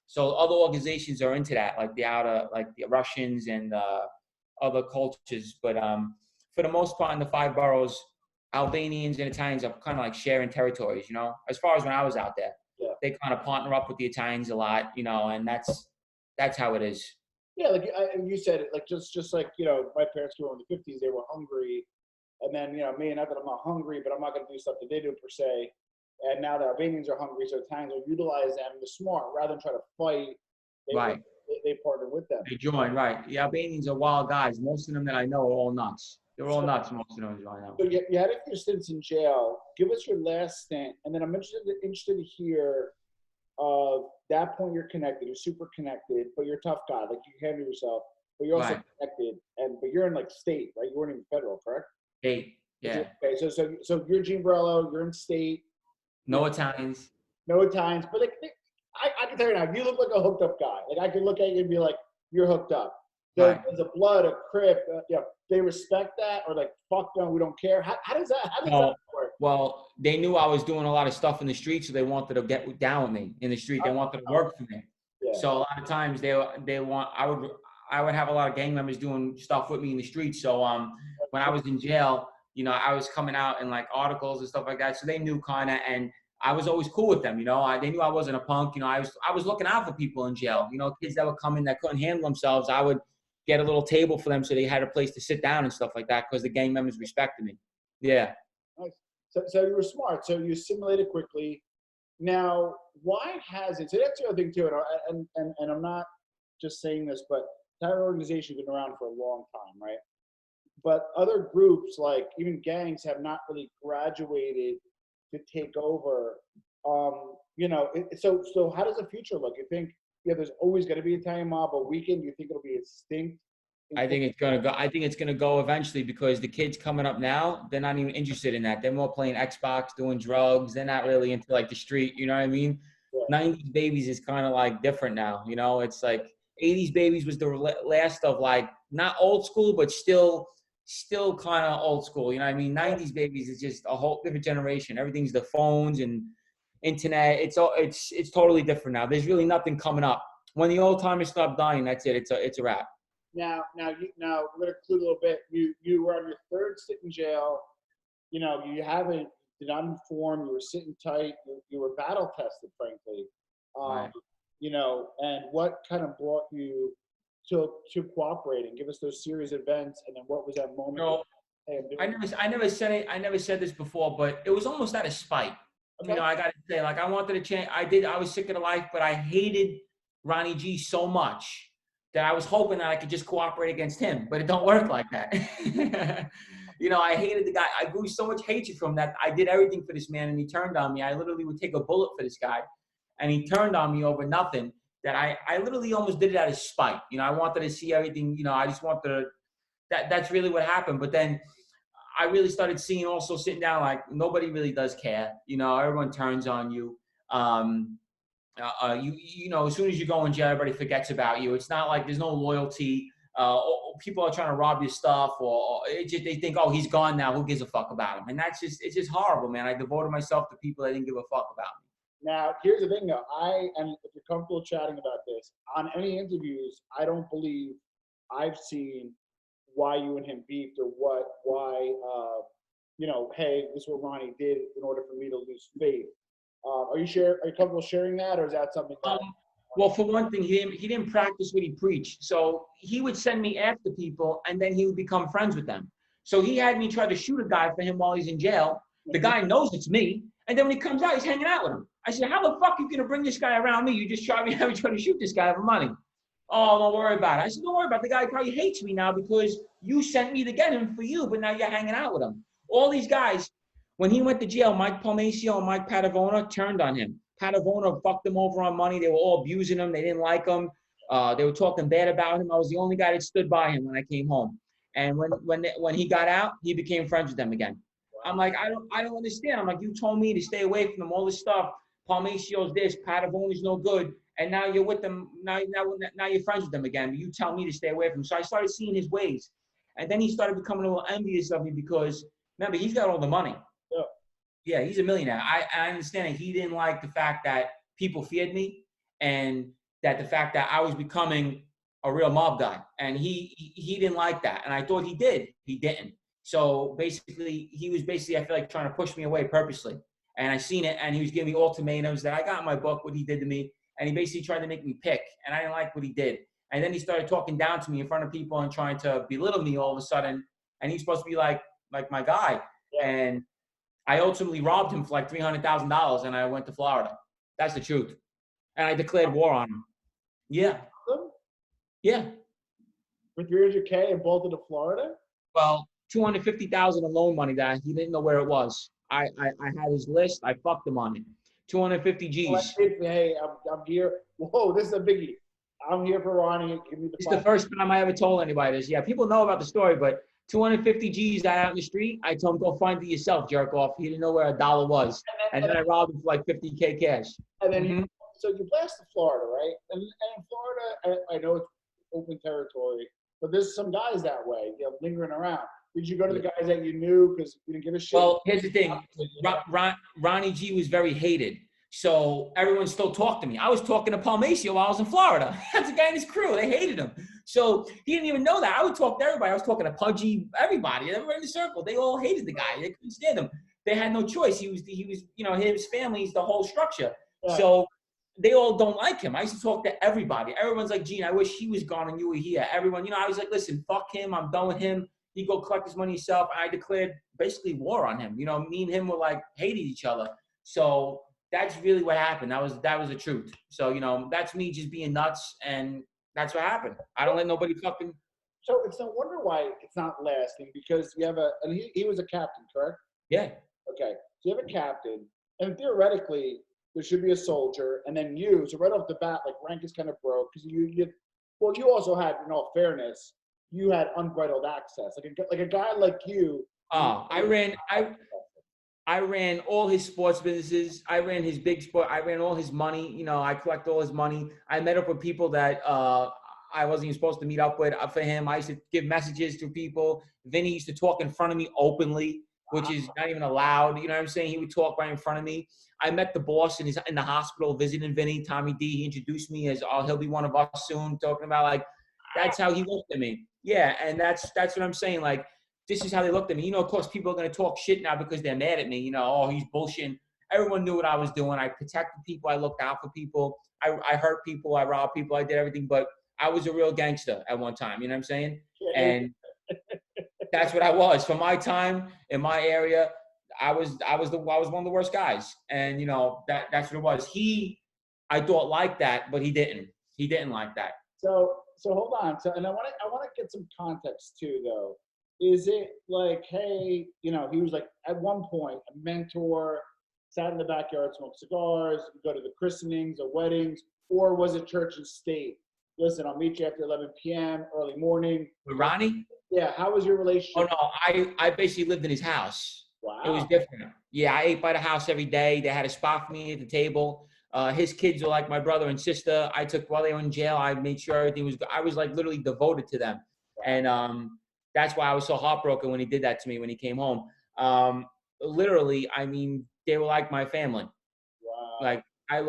So other organizations are into that, like the Russians and other cultures. But for the most part, in the 5 boroughs, Albanians and Italians are kind of sharing territories, as far as when I was out there. Yeah. They kind of partner up with the Italians a lot, and that's how it is. Yeah, you said it, just like, my parents grew up in the 50s, they were hungry. And then, me and Evan, I'm not hungry, but I'm not going to do stuff that they do per se. And now the Albanians are hungry, so Italians will utilize them. They're smart. Rather than try to fight, they partner with them. They join, right. The Albanians are wild guys. Most of them that I know are all nuts. They're all nuts, most of them right now. So you had a few stints in jail. Give us your last stint, and then I'm interested to hear of that point you're connected, you're super connected, but you're a tough guy. You handle yourself, but you're also connected. But you're in state, right? You weren't even federal, correct? State, yeah. Okay, so you're Gene Borrello, you're in state. No Italians. No Italians, but I can tell you now, you look like a hooked up guy. I can look at you and be like, you're hooked up. There's a blood, a crip, they respect that, or fuck no, we don't care. How does that work? Well, they knew I was doing a lot of stuff in the street, so they wanted to get down with me in the street. They wanted to work for me. Yeah. So a lot of times I would have a lot of gang members doing stuff with me in the street. So when I was in jail, I was coming out in articles and stuff like that. So they knew kind of, and I was always cool with them. They knew I wasn't a punk. I was looking out for people in jail. Kids that would come in that couldn't handle themselves, I would get a little table for them so they had a place to sit down and stuff like that because the gang members respected me. Yeah. Nice. So you were smart. So you assimilated quickly. Now, why hasn't? So that's the other thing too. And I'm not just saying this, but that organization's been around for a long time, right? But other groups, even gangs, have not really graduated to take over. So how does the future look? You think, there's always going to be Italian mob, but weekend, you think it'll be extinct? I think it's gonna go eventually because the kids coming up now, they're not even interested in that. They're more playing Xbox, doing drugs. They're not really into the street. You know what I mean? Yeah. 90s babies is kind of different now. It's 80s babies was the last of not old school, but still kind of old school. You know what I mean? 90s babies is just a whole different generation. Everything's the phones and internet. It's totally different now. There's really nothing coming up. When the old timers stop dying, that's it. It's a wrap. Now we're gonna conclude a little bit. You were on your 3rd stint in jail. You did not inform. You were sitting tight. You were battle tested, frankly. Right. And what kind of brought you to cooperating? Give us those series of events, and then what was that moment? No, I never said it. I never said this before, but it was almost out of spite. Okay. I gotta say, I wanted to change. I was sick of the life, but I hated Ronnie G so much that I was hoping that I could just cooperate against him, but it don't work like that. I hated the guy. I grew so much hatred from that. I did everything for this man, and he turned on me. I literally would take a bullet for this guy, and he turned on me over nothing. That I literally almost did it out of spite. I wanted to see everything. I just wanted to. That's really what happened. But then I really started seeing also sitting down nobody really does care. Everyone turns on you. As soon as you go in jail, everybody forgets about you. It's not there's no loyalty. People are trying to rob your stuff, or they think, oh, he's gone now. Who gives a fuck about him? And it's just horrible, man. I devoted myself to people that didn't give a fuck about me. Now, here's the thing, though. And if you're comfortable chatting about this, on any interviews, I don't believe I've seen why you and him beefed or why, hey, this is what Ronnie did in order for me to lose faith. Are you comfortable sharing that, or is that something? Well, for one thing, he didn't practice what he preached. So he would send me after people, and then he would become friends with them. So he had me try to shoot a guy for him while he's in jail. The guy knows it's me, And then when he comes out, he's hanging out with him. I said, how the fuck are you going to bring this guy around me? You just trying to shoot this guy for money. Oh, don't worry about it. I said, don't worry about it. The guy probably hates me now because you sent me to get him for you, but now you're hanging out with him. All these guys, when he went to jail, Mike Palmacio and Mike Padavona turned on him. Padavona fucked him over on money. They were all abusing him. They didn't like him. They were talking bad about him. I was the only guy that stood by him when I came home. And when he got out, he became friends with them again. I'm like, I don't understand. I'm like, you told me to stay away from them, all this stuff. Palmacio's this, Padavona's no good. And now you're with them. Now you're friends with them again. You tell me to stay away from him. So I started seeing his ways. And then he started becoming a little envious of me because, remember, he's got all the money. Yeah, he's a millionaire. I understand that he didn't like the fact that people feared me and that the fact that I was becoming a real mob guy. And he didn't like that. And I thought he did. He didn't. So basically, he was I feel like, trying to push me away purposely. And I seen it, and he was giving me ultimatums that I got in my book, what he did to me. And he basically tried to make me pick, and I didn't like what he did. And then he started talking down to me in front of people and trying to belittle me all of a sudden. And he's supposed to be like my guy. And I ultimately robbed him for like $300,000, and I went to Florida. That's the truth. And I declared war on him. Yeah. Yeah. With $300K and bolted to Florida? Well, $250,000 of loan money that he didn't know where it was. I had his list. I fucked him on it. 250 G's. Well, hey, I'm here. Whoa, this is a biggie. I'm here for Ronnie. Give me the. It's the first time I ever told anybody this. Yeah, people know about the story, but 250 G's out in the street. I told him, go find it yourself, jerk off. He didn't know where a dollar was. And then I robbed him for like 50K cash. And then so you blasted Florida, right? And in Florida, I know it's open territory, but there's some guys that way, lingering around. Did you go to the guys that you knew because you didn't give a shit? Well, here's the thing. Ronnie G was very hated. So everyone still talked to me. I was talking to Palmacio while I was in Florida. That's a guy in his crew. They hated him. So he didn't even know that. I would talk to everybody. I was talking to Pudgy, everybody in the circle. They all hated the guy. They couldn't stand him. They had no choice. He was, his family's the whole structure. Yeah. So they all don't like him. I used to talk to everybody. Everyone's like, Gene, I wish he was gone and you were here. Everyone, I was like, listen, fuck him. I'm done with him. He go collect his money himself. And I declared basically war on him. Me and him were like hated each other. So that's really what happened. That was the truth. So, that's me just being nuts, and that's what happened. I don't let nobody fucking. So it's no wonder why it's not lasting, because you have and he was a captain, correct? Yeah. Okay. So you have a captain, and theoretically there should be a soldier, and then you. So right off the bat, like, rank is kind of broke because you also had, in all fairness, you had unbridled access. Like a guy like you. I ran all his sports businesses. I ran his big sport. I ran all his money. I collect all his money. I met up with people that I wasn't even supposed to meet up with. For him, I used to give messages to people. Vinny used to talk in front of me openly, which is not even allowed. You know what I'm saying? He would talk right in front of me. I met the boss in the hospital visiting Vinny, Tommy D. He introduced me as, he'll be one of us soon, talking about, like, that's how he looked at me. Yeah, and that's what I'm saying. Like, this is how they looked at me. Of course, people are going to talk shit now because they're mad at me. He's bullshitting. Everyone knew what I was doing. I protected people. I looked out for people. I hurt people. I robbed people. I did everything. But I was a real gangster at one time. You know what I'm saying? And that's what I was. For my time in my area, I was one of the worst guys. And, that's what it was. I thought, like that, but he didn't. He didn't like that. So hold on. And I want to get some context too, though. Is it like, hey, he was like, at one point, a mentor, sat in the backyard, smoked cigars, go to the christenings or weddings, or was it church and state? Listen, I'll meet you after 11 p.m., early morning. With Ronnie? Yeah. How was your relationship? Oh, no, I basically lived in his house. Wow. It was different. Yeah, I ate by the house every day. They had a spot for me at the table. His kids were like my brother and sister. I took, while they were in jail, I made sure everything was good. I was like literally devoted to them. And, that's why I was so heartbroken when he did that to me when he came home. Literally, they were like my family. Wow. Like I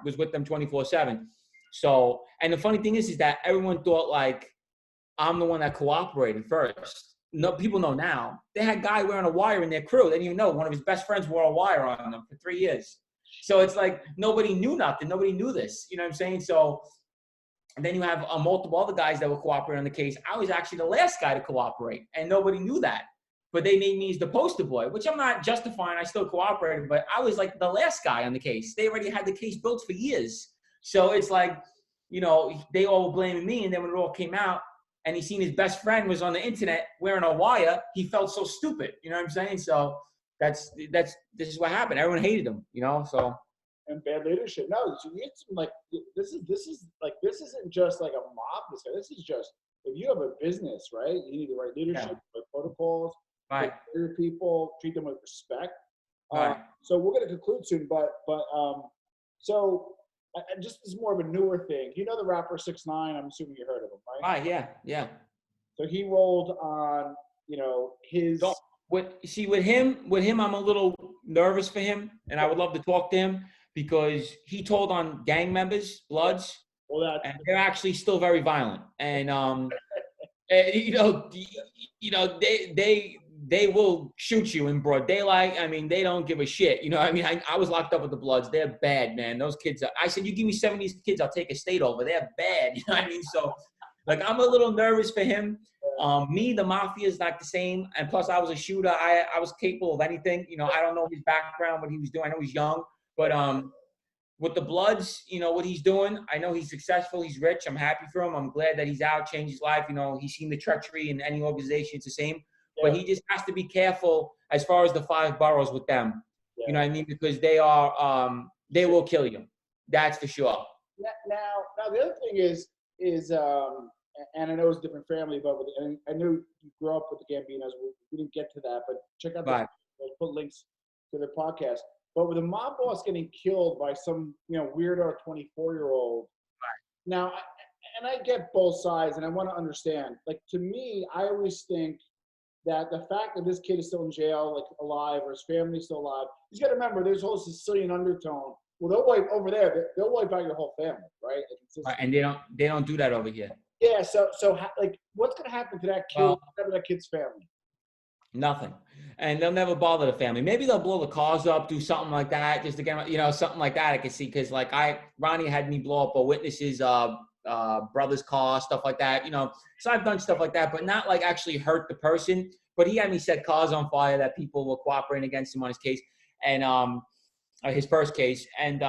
was with them 24/7. So, and the funny thing is that everyone thought like I'm the one that cooperated first. No, people know now. They had a guy wearing a wire in their crew. They didn't even know. One of his best friends wore a wire on them for 3 years. So it's like nobody knew nothing. Nobody knew this. You know what I'm saying? So. And then you have multiple other guys that were cooperating on the case. I was actually the last guy to cooperate, and nobody knew that. but they made me as the poster boy, which I'm not justifying. I still cooperated, but I was like the last guy on the case. They already had the case built for years. So it's like, you know, they all were blaming me. And then when it all came out and he seen his best friend was on the internet wearing a wire, he felt so stupid. You know what I'm saying? So this is what happened. Everyone hated him, you know, so. And bad leadership. No, so you get some, like, this isn't just like a mob. This is just, if you have a business, right? You need the right leadership, right protocols, right. Your people, treat them with respect. Right. So we're going to conclude soon, but so just as more of a newer thing. You know the rapper 6ix9ine? I'm assuming you heard of him, right? Right. Yeah. Yeah. So he rolled on, you know, his. With him, I'm a little nervous for him, and I would love to talk to him because he told on gang members, Bloods, and they're actually still very violent. And they will shoot you in broad daylight. I mean, they don't give a shit. You know, I mean, I was locked up with the Bloods. They're bad, man. Those kids. I said, you give me 7 of these kids, I'll take a state over. They're bad. You know what I mean? So, like, I'm a little nervous for him. Me, the Mafia is not the same. And plus, I was a shooter. I was capable of anything. You know, I don't know his background, what he was doing. I know he's young. But with the Bloods, you know, what he's doing, I know he's successful. He's rich. I'm happy for him. I'm glad that he's out, changed his life. You know, he's seen the treachery in any organization. It's the same. Yeah. But he just has to be careful as far as the 5 boroughs with them. Yeah. You know what I mean? Because they are, they will kill you. That's for sure. Now the other thing is, and I know it's a different family, but and I know you grew up with the Gambinos. We didn't get to that, but check out we'll put links to their podcast. But with a mob boss getting killed by some, you know, weirdo 24-year-old. Right. Now, and I get both sides, and I want to understand. Like, to me, I always think that the fact that this kid is still in jail, like alive, or his family's still alive, you got to remember there's a whole Sicilian undertone. Well, they'll wipe over there. They'll wipe out your whole family, right? Right, and they don't do that over here. Yeah. So like, what's gonna happen to that kid? That kid's family? Nothing. And they'll never bother the family. Maybe they'll blow the cars up, do something like that, just to get, you know, something like that I can see. Because like Ronnie had me blow up a witness's brother's car, stuff like that, you know. So I've done stuff like that, but not like actually hurt the person. But he had me set cars on fire that people were cooperating against him on his case, and his first case. And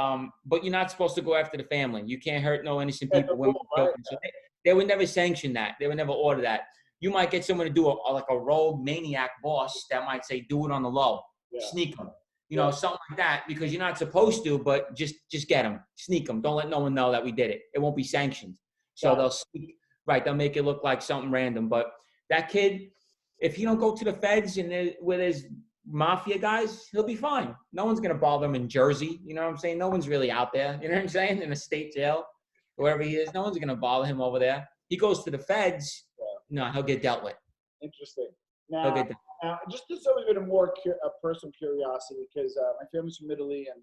but you're not supposed to go after the family. You can't hurt no innocent people. Women, children. So they would never sanction that. They would never order that. You might get someone to do like a rogue maniac boss that might say, do it on the low, sneak them, you know, something like that, because you're not supposed to, but just get them, sneak them. Don't let no one know that we did it. It won't be sanctioned. So they'll sneak, right. They'll make it look like something random. But that kid, if he don't go to the feds and with his mafia guys, he'll be fine. No one's going to bother him in Jersey. You know what I'm saying? No one's really out there. You know what I'm saying? In a state jail, wherever he is, no one's going to bother him over there. He goes to the feds. No, he'll get dealt with. Interesting. Now, just to some bit of a personal curiosity, because my family's from Italy, and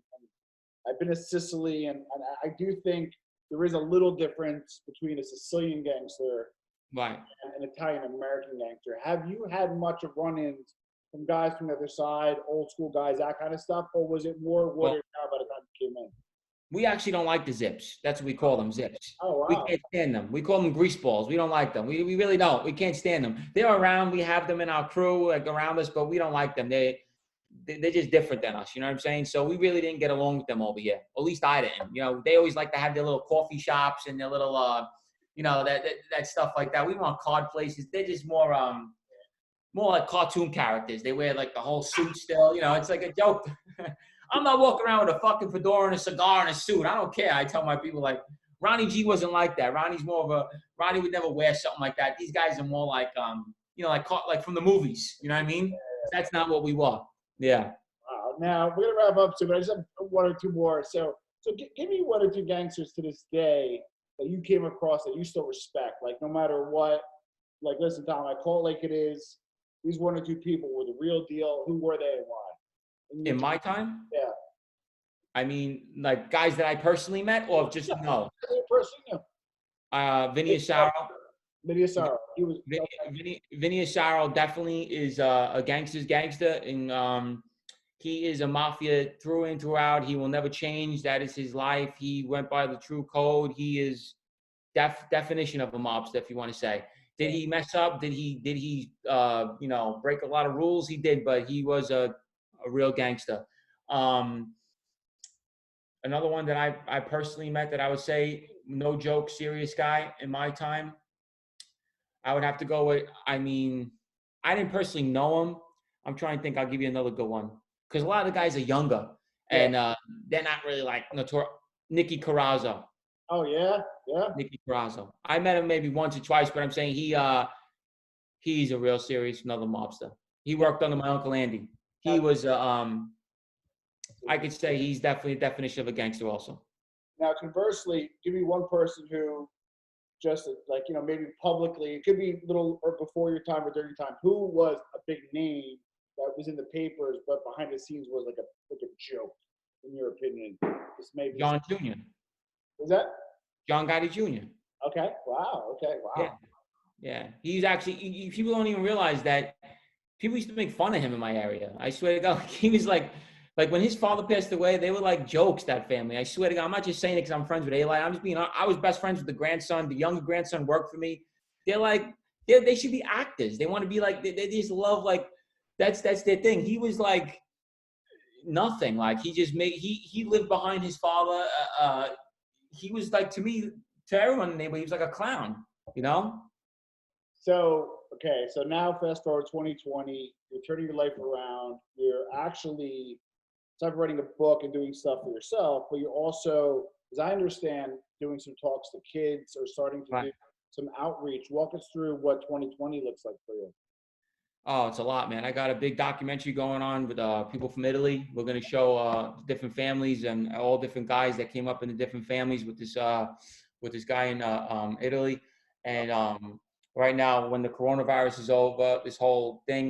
I've been to Sicily, and I do think there is a little difference between a Sicilian gangster and an Italian American gangster. Have you had much of run-ins from guys from the other side, old school guys, that kind of stuff, or was it more watered down by the time you came in? We actually don't like the zips. That's what we call them, zips. Oh, wow. We can't stand them. We call them grease balls. We don't like them. We really don't. We can't stand them. They're around. We have them in our crew, like around us, but we don't like them. They're just different than us. You know what I'm saying? So we really didn't get along with them over here. At least I didn't. You know, they always like to have their little coffee shops and their little, you know, that stuff like that. We want card places. They're just more like cartoon characters. They wear like the whole suit still. You know, it's like a joke. I'm not walking around with a fucking fedora and a cigar and a suit. I don't care. I tell my people, like, Ronnie G wasn't like that. Ronnie's more of Ronnie would never wear something like that. These guys are more like, you know, like from the movies. You know what I mean? That's not what we want. Yeah. Wow. Now, we're going to wrap up soon, but I just have one or two more. So give me one or two gangsters to this day that you came across that you still respect. Like, no matter what, like, listen, Tom, I call it like it is. These one or two people were the real deal. Who were they and why? In my time? Yeah. I mean, like guys that I personally met, or just no? Vinny Asaro. Vinny Asaro. Vinny Asaro definitely is a gangster's gangster, and he is a mafia through and throughout. He will never change. That is his life. He went by the true code. He is definition of a mobster, if you want to say. Did he mess up? Did he you know, break a lot of rules? He did, but he was a real gangster. Another one that I personally met that I would say, no joke, serious guy in my time, I would have to go with, I mean, I didn't personally know him. I'm trying to think. I'll give you another good one. Because a lot of the guys are younger. And they're not really like notorious. Nicky Carrazzo. Oh, yeah? Yeah? Nicky Carrazzo. I met him maybe once or twice, but I'm saying he's a real serious, another mobster. He worked under my Uncle Andy. He was, I could say he's definitely a definition of a gangster also. Now, conversely, give me one person who just like, you know, maybe publicly, it could be little or before your time or during your time, who was a big name that was in the papers, but behind the scenes was like a joke, in your opinion? This maybe John Jr. Is that? John Gotti Jr. Okay. Wow. Okay. Wow. Yeah. Yeah. He's actually, people don't even realize that people used to make fun of him in my area. I swear to God, he was like when his father passed away, they were like jokes, that family. I swear to God, I'm not just saying it because I'm friends with Alite. I'm just being, I was best friends with the grandson. The younger grandson worked for me. They're like, they should be actors. They want to be like, they just love, like, that's their thing. He was like nothing. Like, he just made, he lived behind his father. He was like, to me, to everyone in the neighborhood, he was like a clown, you know? So, okay. So now fast forward 2020, you're turning your life around. You're actually, besides writing a book and doing stuff for yourself, but you're also, as I understand, doing some talks to kids or starting to do some outreach. Walk us through what 2020 looks like for you. Oh, it's a lot, man. I got a big documentary going on with people from Italy. We're going to show different families and all different guys that came up in the different families with this guy in Italy. And right now, when the coronavirus is over, this whole thing,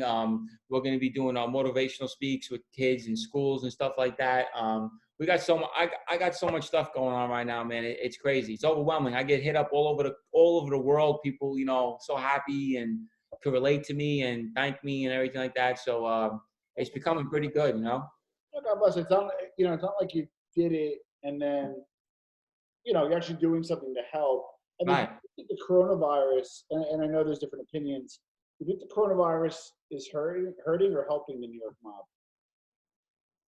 we're going to be doing motivational speaks with kids in schools and stuff like that. We got so much. I got so much stuff going on right now, man. It's crazy. It's overwhelming. I get hit up all over the world. People, you know, so happy and to relate to me and thank me and everything like that. So it's becoming pretty good, you know. Oh, God bless. It's not, you know, it's not like you did it and then, you know, you're actually doing something to help. I mean, Right. I think the coronavirus, and I know there's different opinions. Do you think the coronavirus is hurting or helping the New York mob?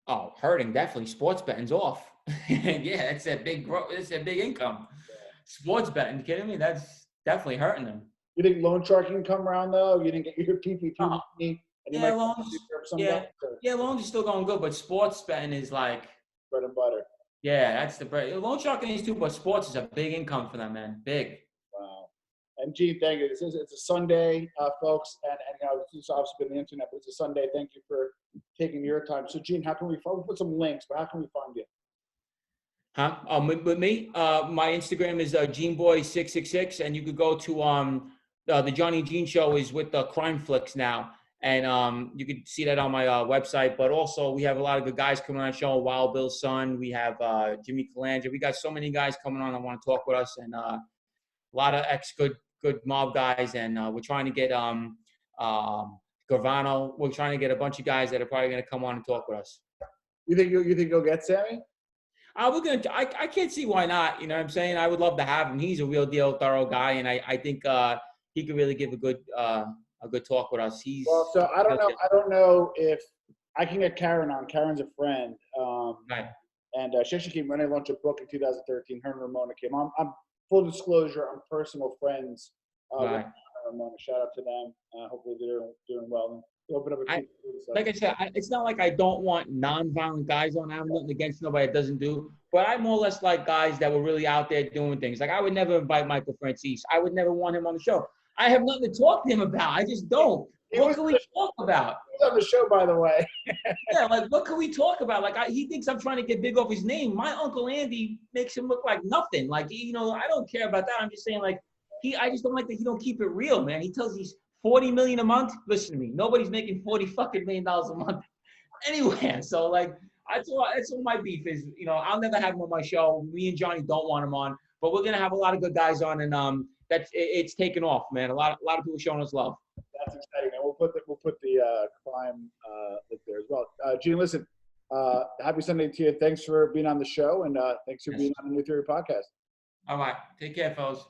Oh, hurting, definitely. Sports betting's off. Yeah, it's a big growth. It's a big income. Yeah. Sports betting, you kidding me? That's definitely hurting them. You think loan sharking can come around though? You didn't get your PPP money? And Yeah, loans. Yeah, loans are still going good, but sports betting is like bread and butter. Yeah, that's the bread. Loan sharking is too, but sports is a big income for them, man. Big. Wow. And Gene, thank you. It's a Sunday, folks, and you know, it's obviously been the internet, but it's a Sunday. Thank you for taking your time. So, Gene, how can we find? We'll put some links, but how can we find you? Huh? With me, my Instagram is GeneBoy666, and you could go to the Johnny Gene Show is with the Crime Flicks now, and you could see that on my website. But also, we have a lot of good guys coming on the show. Wild Bill's son, we have Jimmy Calandra. We got so many guys coming on that want to talk with us, and a lot of good mob guys, and we're trying to get Gambino. We're trying to get a bunch of guys that are probably going to come on and talk with us. You think you'll get Sammy? I can't see why not. You know what I'm saying? I would love to have him. He's a real deal, thorough guy, and I think he could really give a good talk with us. Well, so I don't know if I can get Karen on. Karen's a friend. Right. And she actually came when I launched a book in 2013. Her and Ramona came on. I'm full disclosure. I'm personal friends with Ramona. Shout out to them. Hopefully they're doing well. Open up like I said, it's not like I don't want non-violent guys on. I have nothing against nobody that doesn't do, but I more or less like guys that were really out there doing things. Like I would never invite Michael Francis. I would never want him on the show. I have nothing to talk to him about. I just don't. What can we talk about? He's on the show, by the way. Yeah, like what can we talk about? Like he thinks I'm trying to get big off his name. My Uncle Andy makes him look like nothing. Like, you know, I don't care about that. I'm just saying, like, I just don't like that he don't keep it real, man. He tells these $40 million a month. Listen to me. Nobody's making $40 fucking million a month anywhere. So like, that's what my beef is. You know, I'll never have him on my show. Me and Johnny don't want him on, but we're gonna have a lot of good guys on, and it's taken off, man. A lot of people showing us love. That's exciting, and we'll put the crime link there as well. Gene, listen, happy Sunday to you. Thanks for being on the show, and thanks for being on the New Theory podcast. All right, take care, fellas.